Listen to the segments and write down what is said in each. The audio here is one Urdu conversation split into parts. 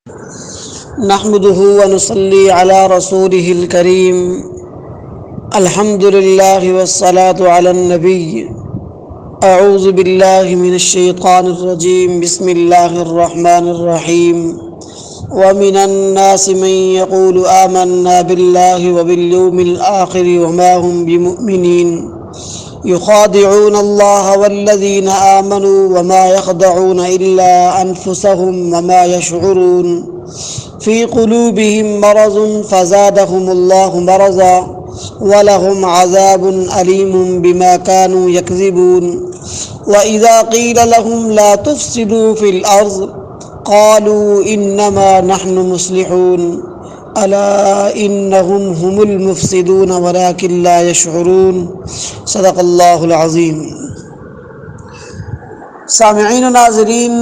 نحمده ونصلي على رسوله الكريم الحمد لله والصلاة على النبي أعوذ بالله من الشيطان الرجيم بسم الله الرحمن الرحيم ومن الناس من يقول آمنا بالله وباليوم الآخر وما هم بمؤمنين يخادعون الله والذين آمنوا وما يخدعون إلا أنفسهم وما يشعرون في قلوبهم مرض فزادهم الله مرضا ولهم عذاب أليم بما كانوا يكذبون وإذا قيل لهم لا تفسدوا في الأرض قالوا إنما نحن مصلحون ألا إنهم هم المفسدون ولكن لا يشعرون صدق اللہ العظیم۔ سامعین و ناظرین،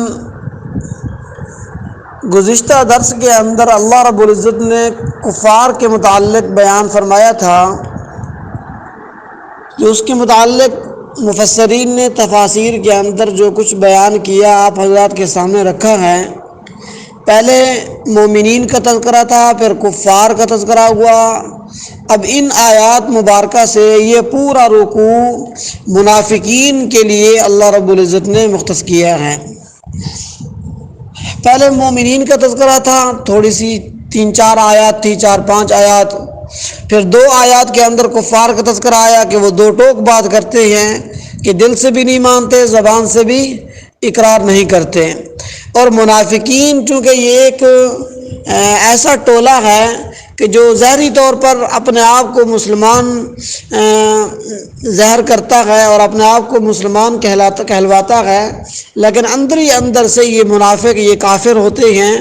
گزشتہ درس کے اندر اللہ رب العزت نے کفار کے متعلق بیان فرمایا تھا کہ اس کے متعلق مفسرین نے تفاسیر کے اندر جو کچھ بیان کیا آپ حضرات کے سامنے رکھا ہے۔ پہلے مومنین کا تذکرہ تھا، پھر کفار کا تذکرہ ہوا۔ اب ان آیات مبارکہ سے یہ پورا رکوع منافقین کے لیے اللہ رب العزت نے مختص کیا ہے۔ پہلے مومنین کا تذکرہ تھا، تھوڑی سی 3-4 آیات تھی، 4-5 آیات۔ پھر 2 آیات کے اندر کفار کا تذکرہ آیا کہ وہ 2 ٹوک بات کرتے ہیں کہ دل سے بھی نہیں مانتے، زبان سے بھی اقرار نہیں کرتے۔ اور منافقین چونکہ یہ ایک ایسا ٹولہ ہے کہ جو ظاہری طور پر اپنے آپ کو مسلمان ظاہر کرتا ہے اور اپنے آپ کو مسلمان کہلواتا ہے، لیکن اندر ہی اندر سے یہ منافق، یہ کافر ہوتے ہیں۔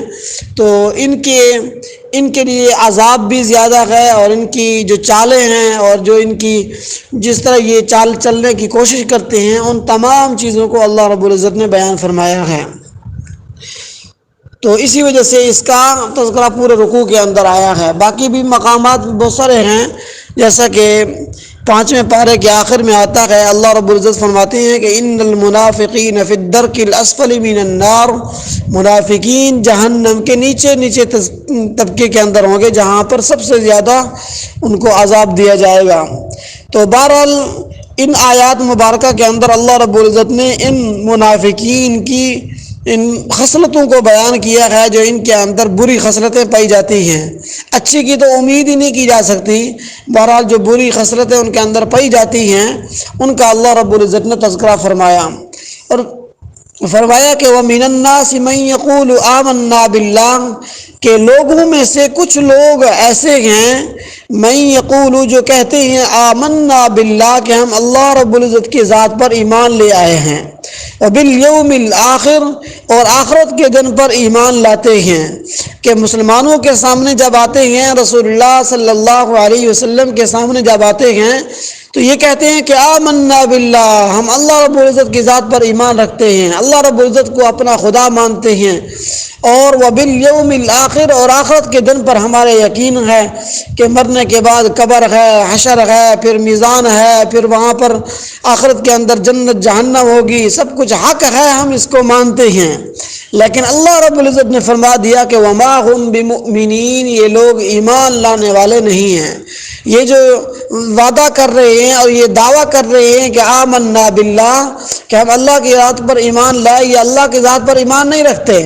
تو ان کے لیے عذاب بھی زیادہ ہے، اور ان کی جو چالیں ہیں اور جو ان کی جس طرح یہ چال چلنے کی کوشش کرتے ہیں، ان تمام چیزوں کو اللہ رب العزت نے بیان فرمایا ہے۔ تو اسی وجہ سے اس کا تذکرہ پورے رکوع کے اندر آیا ہے۔ باقی بھی مقامات بہت سارے ہیں، جیسا کہ 5ویں پارے کے آخر میں آتا ہے، اللہ رب العزت فرماتے ہیں کہ ان المنافقین فی الدرک الاسفل من النار، منافقین جہنم کے نیچے طبقے کے اندر ہوں گے، جہاں پر سب سے زیادہ ان کو عذاب دیا جائے گا۔ تو بہرحال ان آیات مبارکہ کے اندر اللہ رب العزت نے ان منافقین کی ان خصلتوں کو بیان کیا ہے جو ان کے اندر بری خصلتیں پائی جاتی ہیں۔ اچھی کی تو امید ہی نہیں کی جا سکتی، بہرحال جو بری خصلتیں ان کے اندر پائی جاتی ہیں ان کا اللہ رب العزت نے تذکرہ فرمایا، اور فرمایا کہ وَمِنَ النَّاسِ مَن يَقُولُ آمَنَّا بِاللَّهِ، کہ لوگوں میں سے کچھ لوگ ایسے ہیں من یقول، جو کہتے ہیں آمنا باللہ، کہ ہم اللہ رب العزت کی ذات پر ایمان لے آئے ہیں، وبالیوم الآخر، اور آخرت کے دن پر ایمان لاتے ہیں۔ کہ مسلمانوں کے سامنے جب آتے ہیں، رسول اللہ صلی اللہ علیہ وسلم کے سامنے جب آتے ہیں تو یہ کہتے ہیں کہ آمنا باللہ، ہم اللہ رب العزت کی ذات پر ایمان رکھتے ہیں، اللہ رب العزت کو اپنا خدا مانتے ہیں، اور وبالیوم الآخر، اور آخرت کے دن پر ہمارے یقین ہے کہ مرنے کے بعد قبر ہے، حشر ہے، پھر میزان ہے، پھر وہاں پر آخرت کے اندر جنت جہنم ہوگی، سب کچھ حق ہے، ہم اس کو مانتے ہیں۔ لیکن اللہ رب العزت نے فرما دیا کہ وما ہم بمؤمنین، یہ لوگ ایمان لانے والے نہیں ہیں۔ یہ جو وعدہ کر رہے ہیں اور یہ دعویٰ کر رہے ہیں کہ آمنا باللہ، کہ ہم اللہ کی ذات پر ایمان لائے، یہ اللہ کی ذات پر ایمان نہیں رکھتے،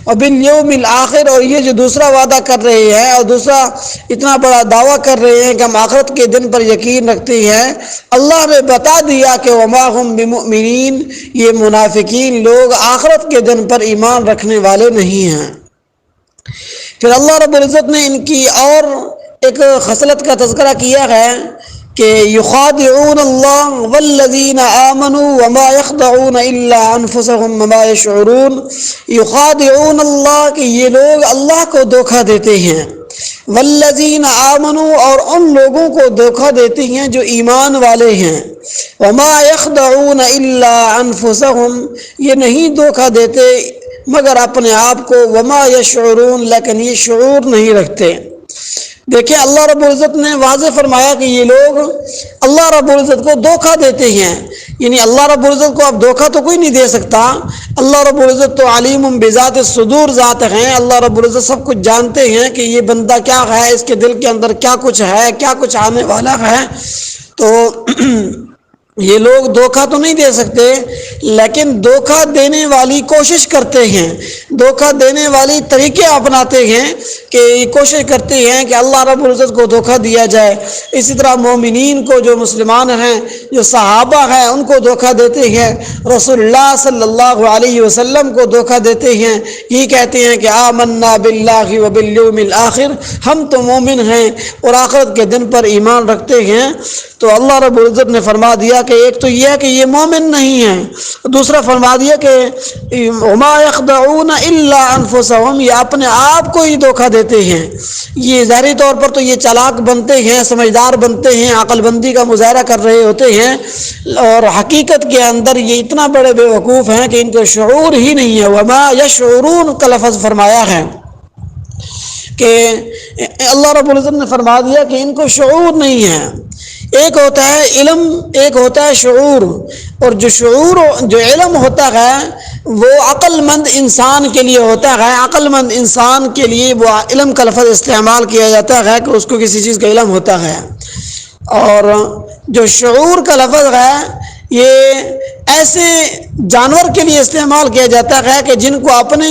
اور بالیوم الآخر، اور یہ جو دوسرا وعدہ کر رہے ہیں اور دوسرا اتنا بڑا دعویٰ کر رہے ہیں کہ ہم آخرت کے دن پر یقین رکھتے ہیں، اللہ نے بتا دیا کہ وما ہم بمؤمنین، یہ منافقین لوگ آخرت کے دن پر ایمان رکھنے والے نہیں ہیں۔ پھر اللہ رب العزت نے ان کی اور ایک خصلت کا تذکرہ کیا ہے کہ یخادعون اللہ والذین آمنوا وما یخدعون الا انفسهم وما یشعرون، یخادعون اللہ، کہ یہ لوگ اللہ کو دھوکہ دیتے ہیں، والذین آمنوا، اور ان لوگوں کو دھوکہ دیتے ہیں جو ایمان والے ہیں، وما یخدعون الا انفسهم، یہ نہیں دھوکہ دیتے مگر اپنے آپ کو، وما یشعرون، لیکن یہ شعور نہیں رکھتے۔ دیکھیں اللہ رب العزت نے واضح فرمایا کہ یہ لوگ اللہ رب العزت کو دھوکہ دیتے ہیں یعنی اللہ رب العزت کو اب دھوکہ تو کوئی نہیں دے سکتا. اللہ رب العزت تو علیم بذات الصدور ذات ہیں. اللہ رب العزت سب کچھ جانتے ہیں کہ یہ بندہ کیا ہے، اس کے دل کے اندر کیا کچھ ہے، کیا کچھ آنے والا ہے. تو یہ لوگ دھوکہ تو نہیں دے سکتے، لیکن دھوکہ دینے والی کوشش کرتے ہیں، دھوکہ دینے والی طریقے اپناتے ہیں کہ یہ کوشش کرتے ہیں کہ اللہ رب العزت کو دھوکہ دیا جائے. اسی طرح مومنین کو، جو مسلمان ہیں، جو صحابہ ہیں، ان کو دھوکہ دیتے ہیں. رسول اللہ صلی اللہ علیہ وسلم کو دھوکہ دیتے ہیں. یہ کہتے ہیں کہ آمنا باللہ وبالیوم الآخر، ہم تو مومن ہیں اور آخرت کے دن پر ایمان رکھتے ہیں. تو اللہ رب العزت نے فرما دیا کہ ایک تو یہ ہے کہ یہ مومن نہیں ہیں، دوسرا فرما دیا کہ وما يخدعون الا انفسهم، یہ اپنے آپ کو ہی دھوکہ دیتے ہیں. یہ ظاہری طور پر تو یہ چالاک بنتے ہیں، سمجھدار بنتے ہیں، عقل بندی کا مظاہرہ کر رہے ہوتے ہیں، اور حقیقت کے اندر یہ اتنا بڑے بے وقوف ہیں کہ ان کو شعور ہی نہیں ہے. وما يشعرون کا لفظ فرمایا ہے کہ اللہ رب العزت نے فرما دیا کہ ان کو شعور نہیں ہے. ایک ہوتا ہے علم، ایک ہوتا ہے شعور. اور جو علم ہوتا ہے وہ عقل مند انسان کے لیے ہوتا ہے. عقل مند انسان کے لیے وہ علم کا لفظ استعمال کیا جاتا ہے کہ اس کو کسی چیز کا علم ہوتا ہے. اور جو شعور کا لفظ ہے یہ ایسے جانور کے لیے استعمال کیا جاتا ہے کہ جن کو اپنے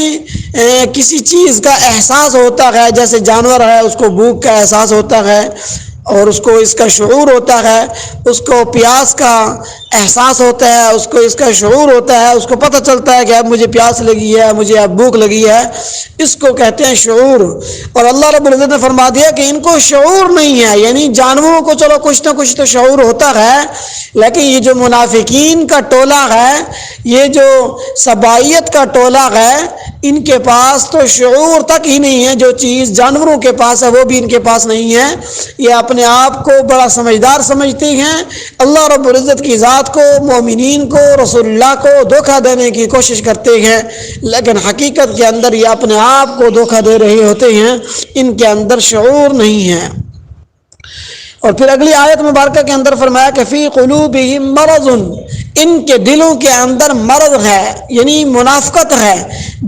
کسی چیز کا احساس ہوتا ہے. جیسے جانور ہے، اس کو بھوک کا احساس ہوتا ہے اور اس کو اس کا شعور ہوتا ہے، اس کو پیاس کا احساس ہوتا ہے، اس کو اس کا شعور ہوتا ہے، اس کو پتہ چلتا ہے کہ اب مجھے پیاس لگی ہے، مجھے اب بھوک لگی ہے. اس کو کہتے ہیں شعور. اور اللہ رب العزت نے فرما دیا کہ ان کو شعور نہیں ہے. یعنی جانوروں کو چلو کچھ نہ کچھ تو شعور ہوتا ہے، لیکن یہ جو منافقین کا ٹولہ ہے، یہ جو سبائیت کا ٹولہ ہے، ان کے پاس تو شعور تک ہی نہیں ہے. جو چیز جانوروں کے پاس ہے وہ بھی ان کے پاس نہیں ہے. یہ اپنے آپ کو بڑا سمجھدار سمجھتے ہیں. اللہ رب العزت کی ذات کو، مومنین کو، رسول اللہ کو دھوکہ دینے کی کوشش کرتے ہیں، لیکن حقیقت کے اندر یہ اپنے آپ کو دھوکہ دے رہے ہوتے ہیں. ان کے اندر شعور نہیں ہے. اور پھر اگلی آیت مبارکہ کے اندر فرمایا کہ فی قلوبہم مرض، ان کے دلوں کے اندر مرض ہے، یعنی منافقت ہے.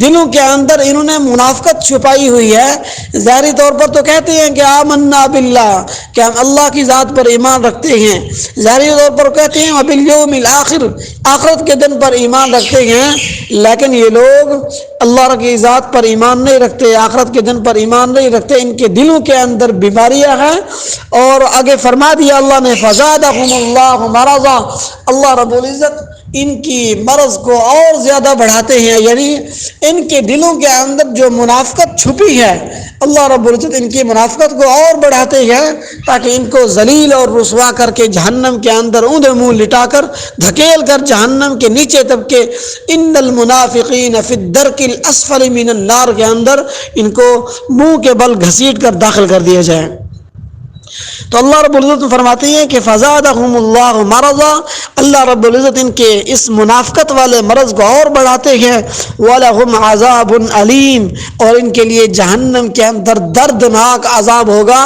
دلوں کے اندر انہوں نے منافقت چھپائی ہوئی ہے. ظاہری طور پر تو کہتے ہیں کہ آمنا باللہ، کہ ہم اللہ کی ذات پر ایمان رکھتے ہیں. ظاہری طور پر کہتے ہیں وبالیوم الآخر، آخرت کے دن پر ایمان رکھتے ہیں. لیکن یہ لوگ اللہ کی ذات پر ایمان نہیں رکھتے، آخرت کے دن پر ایمان نہیں رکھتے. ان کے دلوں کے اندر بیماریاں ہیں. اور آگے فرما دیا اللہ نے فزادہم اللہ مرضا، اللہ رب العزت ان کی مرض کو اور زیادہ بڑھاتے ہیں. یعنی ان کے دلوں کے اندر جو منافقت چھپی ہے، اللہ رب العزت ان کی منافقت کو اور بڑھاتے ہیں تاکہ ان کو ذلیل اور رسوا کر کے جہنم کے اندر اوندے منہ لٹا کر دھکیل کر جہنم کے نیچے طبقے ان المنافقین فی الدرک الاسفل من النار کے اندر ان کو منہ کے بل گھسیٹ کر داخل کر دیا جائے. تو اللہ رب العزت فرماتے ہیں کہ فزادہم اللہ مرضا، اللہ رب العزت ان کے اس منافقت والے مرض کو اور بڑھاتے ہیں. وَلَهُمْ عَذَابٌ علیم، اور ان کے لیے جہنم کے اندر دردناک عذاب ہوگا.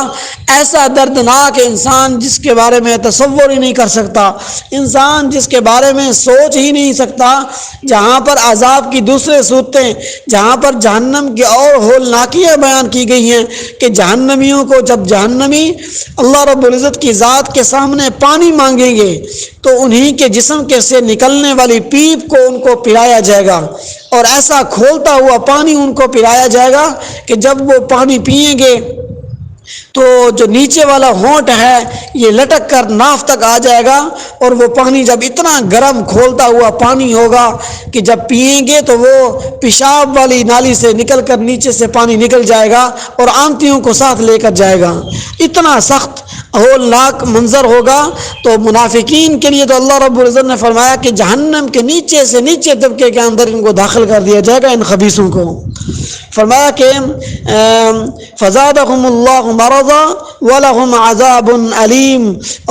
ایسا دردناک انسان جس کے بارے میں تصور ہی نہیں کر سکتا، انسان جس کے بارے میں سوچ ہی نہیں سکتا. جہاں پر عذاب کی دوسرے صورتیں، جہاں پر جہنم کی اور ہولناکیاں بیان کی گئی ہیں کہ جہنمیوں کو جب جہنمی اللہ رب العزت کی ذات کے سامنے پانی مانگیں گے تو انہی کے جسم کے سے نکلنے والی پیپ کو ان کو پلایا جائے گا، اور ایسا کھولتا ہوا پانی ان کو پلایا جائے گا کہ جب وہ پانی پئیں گے تو جو نیچے والا ہونٹ ہے یہ لٹک کر ناف تک آ جائے گا. اور وہ پانی جب اتنا گرم کھولتا ہوا پانی ہوگا کہ جب پئیں گے تو وہ پیشاب والی نالی سے نکل کر نیچے سے پانی نکل جائے گا اور آنتیوں کو ساتھ لے کر جائے گا. اتنا سخت ہولناک منظر ہوگا. تو منافقین کے لیے تو اللہ رب العزت نے فرمایا کہ جہنم کے نیچے سے نیچے طبقے کے اندر ان کو داخل کر دیا جائے گا، ان خبیثوں کو. فرمایا کہ فزادہم اللہ مرضا وَلَهُمْ عَذَابٌ علیم،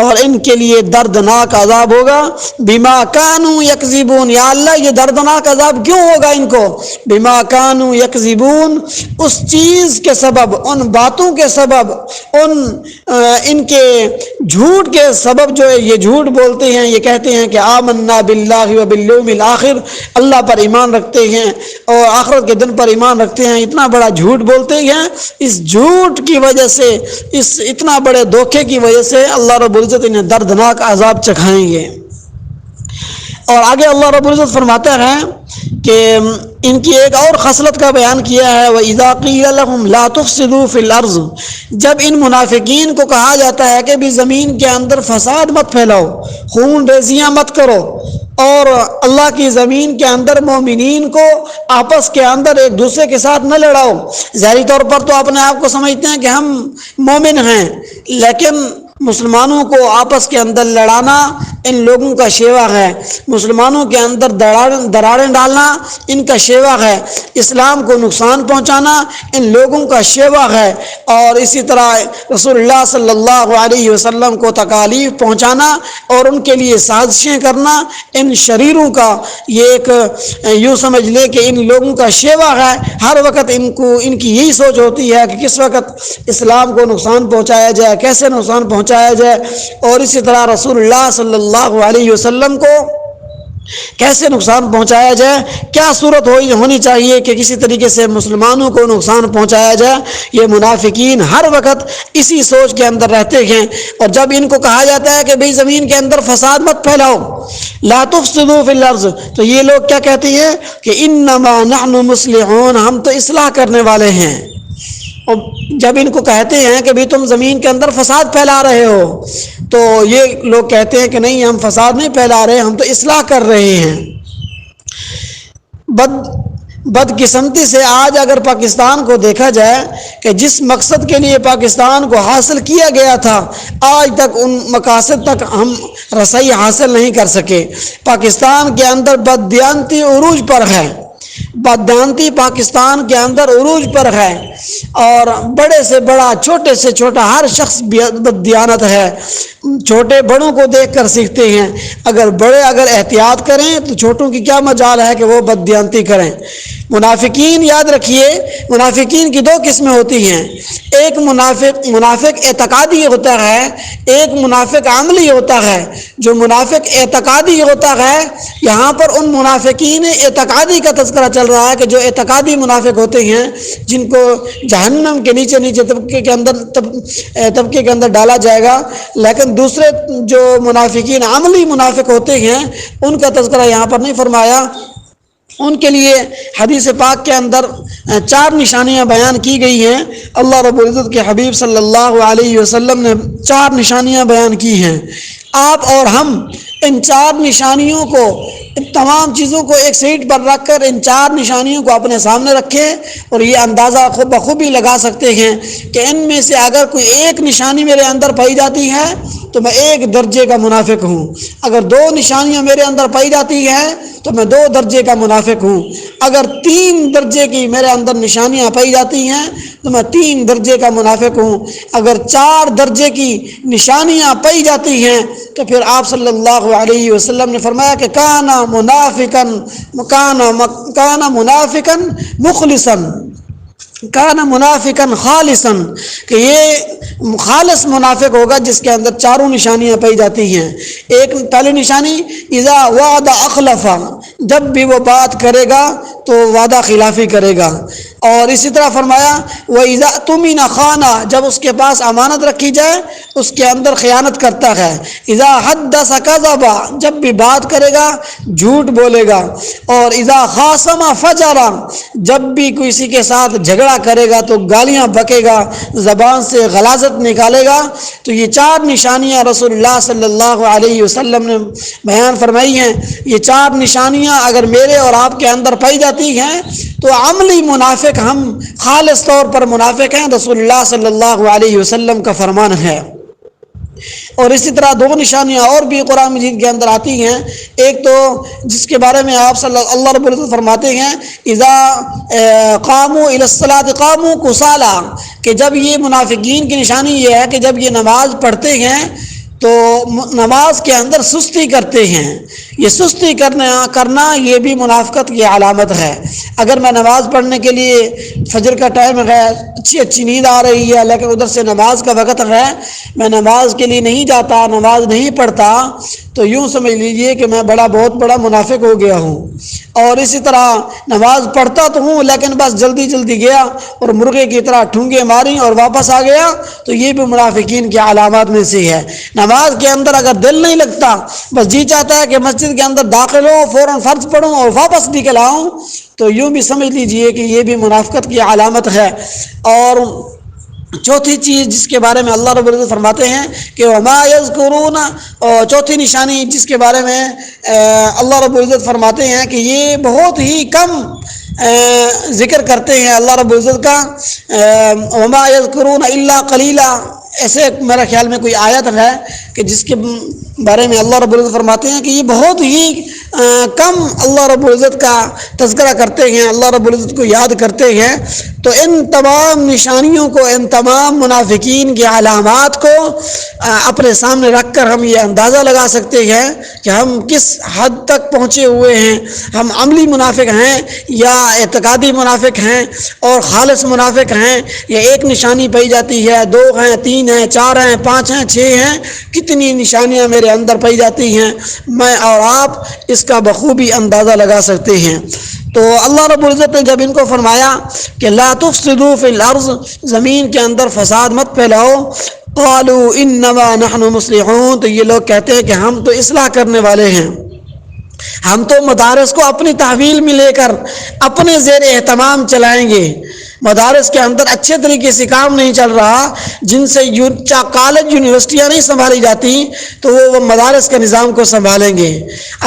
اور ان کے لیے دردناک عذاب ہوگا، بما كانوا يكذبون، یا اللہ یہ دردناک عذاب کیوں ہوگا ان کو؟ بما كانوا يكذبون، اس چیز کے سبب، ان باتوں کے سبب، ان کے جھوٹ کے سبب جو ہے یہ جھوٹ بولتے ہیں، یہ کہتے ہیں کہ آمنا باللہ وبالیوم الآخر، اللہ پر ایمان رکھتے ہیں اور آخرت کے دن پر ایمان رکھتے ہیں، اتنا بڑا جھوٹ بولتے ہیں، اس جھوٹ کی وجہ سے، اس اتنا بڑے دھوکے کی وجہ سے اللہ رب العزت انہیں دردناک عذاب چکھائیں گے۔ اور آگے اللہ رب العزت فرماتے ہیں کہ ان کی ایک اور خصلت کا بیان کیا ہے، وَإِذَا قِيلَ لَهُمْ لَا تُفْسِدُوا فِي الْأَرْضِ، جب ان منافقین کو کہا جاتا ہے کہ بھی زمین کے اندر فساد مت پھیلاؤ، خون ریزیاں مت کرو، اور اللہ کی زمین کے اندر مومنین کو آپس کے اندر ایک دوسرے کے ساتھ نہ لڑاؤ۔ ظاہری طور پر تو اپنے آپ کو سمجھتے ہیں کہ ہم مومن ہیں، لیکن مسلمانوں کو آپس کے اندر لڑانا ان لوگوں کا شیوا ہے، مسلمانوں کے اندر دراڑیں ڈالنا ان کا شیوا ہے، اسلام کو نقصان پہنچانا ان لوگوں کا شیوا ہے، اور اسی طرح رسول اللہ صلی اللہ علیہ وسلم کو تکالیف پہنچانا اور ان کے لیے سازشیں کرنا ان شریروں کا، یہ ایک یوں سمجھ لے کہ ان لوگوں کا شیوا ہے۔ ہر وقت ان کی یہی سوچ ہوتی ہے کہ کس وقت اسلام کو نقصان پہنچایا جائے، کیسے نقصان پہنچایا جائے، اور اسی طرح رسول اللہ صلی اللہ علیہ وسلم کو کیسے نقصان پہنچایا جائے، کیا صورت ہونی چاہیے کہ کسی طریقے سے مسلمانوں کو نقصان پہنچایا جائے۔ یہ منافقین ہر وقت اسی سوچ کے اندر رہتے ہیں، اور جب ان کو کہا جاتا ہے کہ بھئی زمین کے اندر فساد مت پھیلاؤ، لا تفسدوا فی الارض، تو یہ لوگ کیا کہتے ہیں کہ انما نحن مصلحون، ہم تو اصلاح کرنے والے ہیں۔ اور جب ان کو کہتے ہیں کہ بھی تم زمین کے اندر فساد پھیلا رہے ہو، تو یہ لوگ کہتے ہیں کہ نہیں، ہم فساد نہیں پھیلا رہے، ہم تو اصلاح کر رہے ہیں۔ بدقسمتی سے آج اگر پاکستان کو دیکھا جائے کہ جس مقصد کے لیے پاکستان کو حاصل کیا گیا تھا، آج تک ان مقاصد تک ہم رسائی حاصل نہیں کر سکے۔ پاکستان کے اندر بددیانتی عروج پر ہے، بددیانتی پاکستان کے اندر عروج پر ہے، اور بڑے سے بڑا، چھوٹے سے چھوٹا ہر شخص بددیانت ہے۔ چھوٹے بڑوں کو دیکھ کر سیکھتے ہیں، اگر بڑے احتیاط کریں تو چھوٹوں کی کیا مجال ہے کہ وہ بددیانتی کریں۔ منافقین یاد رکھیے، منافقین کی دو قسمیں ہوتی ہیں، ایک منافق اعتقادی ہوتا ہے، ایک منافق عملی ہوتا ہے۔ جو منافق اعتقادی ہوتا ہے، یہاں پر ان منافقین اعتقادی کا تذکرہ چل رہا ہے کہ جو اعتقادی منافق ہوتے ہیں، جن کو جہنم کے نیچے طبقے کے اندر ڈالا جائے گا۔ لیکن دوسرے جو منافقین عملی منافق ہوتے ہیں، ان کا تذکرہ یہاں پر نہیں فرمایا۔ ان کے لیے حدیث پاک کے اندر 4 نشانیاں بیان کی گئی ہیں۔ اللہ رب العزت کے حبیب صلی اللہ علیہ وسلم نے 4 نشانیاں بیان کی ہیں۔ آپ اور ہم ان 4 نشانیوں کو، ان تمام چیزوں کو ایک سیٹ پر رکھ کر ان 4 نشانیوں کو اپنے سامنے رکھیں، اور یہ اندازہ بخوبی لگا سکتے ہیں کہ ان میں سے اگر کوئی ایک نشانی میرے اندر پائی جاتی ہے تو میں 1 درجے کا منافق ہوں، اگر 2 نشانیاں میرے اندر پائی جاتی ہیں تو میں 2 درجے کا منافق ہوں، اگر 3 درجے کی میرے اندر نشانیاں پائی جاتی ہیں تو میں 3 درجے کا منافق ہوں، اگر 4 درجے کی نشانیاں پائی جاتی ہیں تو پھر آپ صلی اللہ علیہ وسلم نے فرمایا کہ کان منافقا مخلصا، کان منافقا خالصا، کہ یہ خالص منافق ہوگا جس کے اندر 4 نشانیاں پائی جاتی ہیں۔ ایک پہلی نشانی، اذا وعد اخلف، جب بھی وہ بات کرے گا تو وعدہ خلافی کرے گا، اور اسی طرح فرمایا وَإِذَا اؤْتُمِنَ خَانَ، جب اس کے پاس امانت رکھی جائے اس کے اندر خیانت کرتا ہے، اذا حدث کذب، جب بھی بات کرے گا جھوٹ بولے گا، اور اذا خاصم فجر، جب بھی کسی کے ساتھ جھگڑا کرے گا تو گالیاں بکے گا، زبان سے غلاظت نکالے گا۔ تو یہ 4 نشانیاں رسول اللہ صلی اللہ علیہ وسلم نے بیان فرمائی ہیں۔ یہ 4 نشانیاں اگر میرے اور آپ کے اندر پائی جاتی ہیں تو عملی منافق ہم خالص طور پر منافق ہیں، رسول اللہ صلی اللہ علیہ وسلم کا فرمان ہے۔ اور اسی طرح 2 نشانیاں اور بھی قرآن مجید کے اندر آتی ہیں۔ ایک تو جس کے بارے میں آپ اللہ رب العزت فرماتے ہیں اذا قاموا الى الصلاۃ قاموا کسالى، کہ جب یہ منافقین کی نشانی یہ ہے کہ جب یہ نماز پڑھتے ہیں تو نماز کے اندر سستی کرتے ہیں. یہ سستی کرنا یہ بھی منافقت کی علامت ہے. اگر میں نماز پڑھنے کے لیے فجر کا ٹائم ہے، اچھی نیند آ رہی ہے، لیکن ادھر سے نماز کا وقت ہے، میں نماز کے لیے نہیں جاتا، نماز نہیں پڑھتا، تو یوں سمجھ لیجئے کہ میں بہت بڑا منافق ہو گیا ہوں. اور اسی طرح نماز پڑھتا تو ہوں لیکن بس جلدی جلدی گیا اور مرغے کی طرح ٹھونگے ماری اور واپس آ گیا، تو یہ بھی منافقین کی علامات میں سے ہے. نماز کے اندر اگر دل نہیں لگتا، بس جی چاہتا ہے کہ مسجد کے اندر داخل ہوں، فوراً فرض پڑھوں اور واپس نکل آؤں، تو یوں بھی سمجھ لیجئے کہ یہ بھی منافقت کی علامت ہے. اور چوتھی چیز جس کے بارے میں اللہ رب العزت فرماتے ہیں کہ وما یذکرون، اور چوتھی نشانی جس کے بارے میں اللہ رب العزت فرماتے ہیں کہ یہ بہت ہی کم ذکر کرتے ہیں اللہ رب العزت کا. وما یذکرون الا قلیلا، ایسے میرا خیال میں کوئی آیت ہے کہ جس کے بارے میں اللہ رب العزت فرماتے ہیں کہ یہ بہت ہی کم اللہ رب العزت کا تذکرہ کرتے ہیں، اللہ رب العزت کو یاد کرتے ہیں. تو ان تمام نشانیوں کو، ان تمام منافقین کی علامات کو اپنے سامنے رکھ کر ہم یہ اندازہ لگا سکتے ہیں کہ ہم کس حد تک پہنچے ہوئے ہیں. ہم عملی منافق ہیں یا اعتقادی منافق ہیں اور خالص منافق ہیں، یا ایک نشانی پائی جاتی ہے، 2 ہیں، 3 ہیں، 4 ہیں، 5 ہیں، 6 ہیں، کتنی نشانیاں میرے اندر پائی جاتی ہیں، میں اور آپ اس کا بخوبی اندازہ لگا سکتے ہیں. تو اللہ رب العزت نے جب ان کو فرمایا کہ لا تفسدوا فی الارض، زمین کے اندر فساد مت پھیلاؤ، قالوا انما نحن مصلحون، تو یہ لوگ کہتے ہیں کہ ہم تو اصلاح کرنے والے ہیں، ہم تو مدارس کو اپنی تحویل میں لے کر اپنے زیر اہتمام چلائیں گے. مدارس کے اندر اچھے طریقے سے کام نہیں چل رہا، جن سے کالج یونیورسٹیاں نہیں سنبھالی جاتی، تو وہ مدارس کا نظام کو سنبھالیں گے.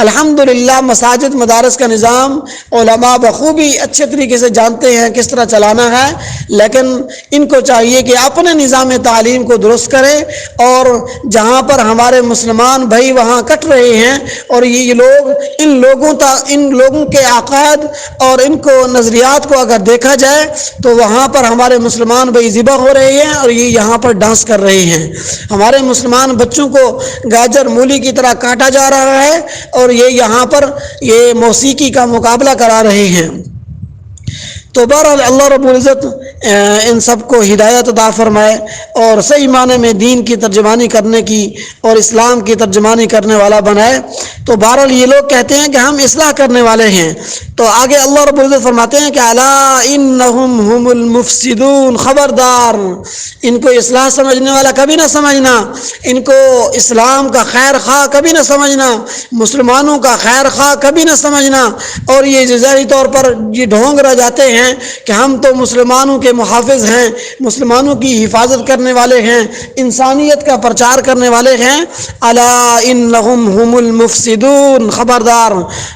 الحمدللہ مساجد مدارس کا نظام علماء بخوبی اچھے طریقے سے جانتے ہیں کس طرح چلانا ہے، لیکن ان کو چاہیے کہ اپنے نظام تعلیم کو درست کریں، اور جہاں پر ہمارے مسلمان بھائی وہاں کٹ رہے ہیں، اور یہ لوگ ان لوگوں کے عقائد اور ان کو نظریات کو اگر دیکھا جائے تو وہاں پر ہمارے مسلمان بھائی ذبح ہو رہے ہیں اور یہ یہاں پر ڈانس کر رہے ہیں. ہمارے مسلمان بچوں کو گاجر مولی کی طرح کاٹا جا رہا ہے اور یہ یہاں پر یہ موسیقی کا مقابلہ کرا رہے ہیں. تو بہرحال اللہ رب العزت ان سب کو ہدایت عطا فرمائے اور صحیح معنی میں دین کی ترجمانی کرنے کی اور اسلام کی ترجمانی کرنے والا بنائے. تو بہرحال یہ لوگ کہتے ہیں کہ ہم اصلاح کرنے والے ہیں. تو آگے اللہ رب العزت فرماتے ہیں کہ الا انہم هم المفسدون، خبردار ان کو اصلاح سمجھنے والا کبھی نہ سمجھنا، ان کو اسلام کا خیر خواہ کبھی نہ سمجھنا، مسلمانوں کا خیر خواہ کبھی نہ سمجھنا، اور یہ ظاہری طور پر یہ ڈھونگ رہ جاتے ہیں کہ ہم تو مسلمانوں کے محافظ ہیں، مسلمانوں کی حفاظت کرنے والے ہیں، انسانیت کا پرچار کرنے والے ہیں. الا انہم هم المفسدون، خبردار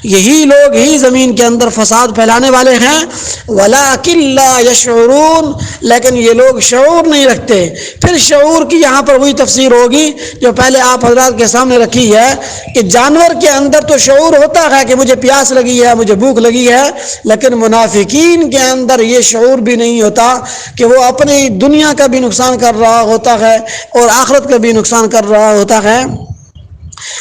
یہی لوگ ہی زمین کے اندر فساد پھیلانے والے ہیں. ولکن لا یشعرون، لیکن یہ لوگ شعور نہیں رکھتے. پھر شعور کی یہاں پر وہی تفسیر ہوگی جو پہلے آپ حضرات کے سامنے رکھی ہے کہ جانور کے اندر تو شعور ہوتا ہے کہ مجھے پیاس لگی ہے، مجھے بھوک لگی ہے، لیکن منافقین کے اندر یہ شعور بھی نہیں ہوتا کہ وہ اپنی دنیا کا بھی نقصان کر رہا ہوتا ہے اور آخرت کا بھی نقصان کر رہا ہوتا ہے.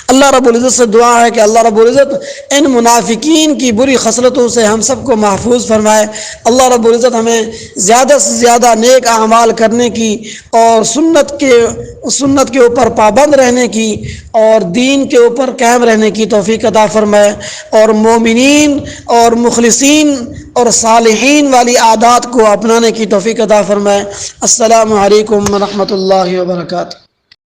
اللہ رب العزت سے دعا ہے کہ اللہ رب العزت ان منافقین کی بری خصلتوں سے ہم سب کو محفوظ فرمائے. اللہ رب العزت ہمیں زیادہ سے زیادہ نیک اعمال کرنے کی اور سنت کے اوپر پابند رہنے کی اور دین کے اوپر قائم رہنے کی توفیق عطا فرمائے، اور مومنین اور مخلصین اور صالحین والی عادات کو اپنانے کی توفیق عطا فرمائے. السلام علیکم ورحمۃ اللہ وبرکاتہ.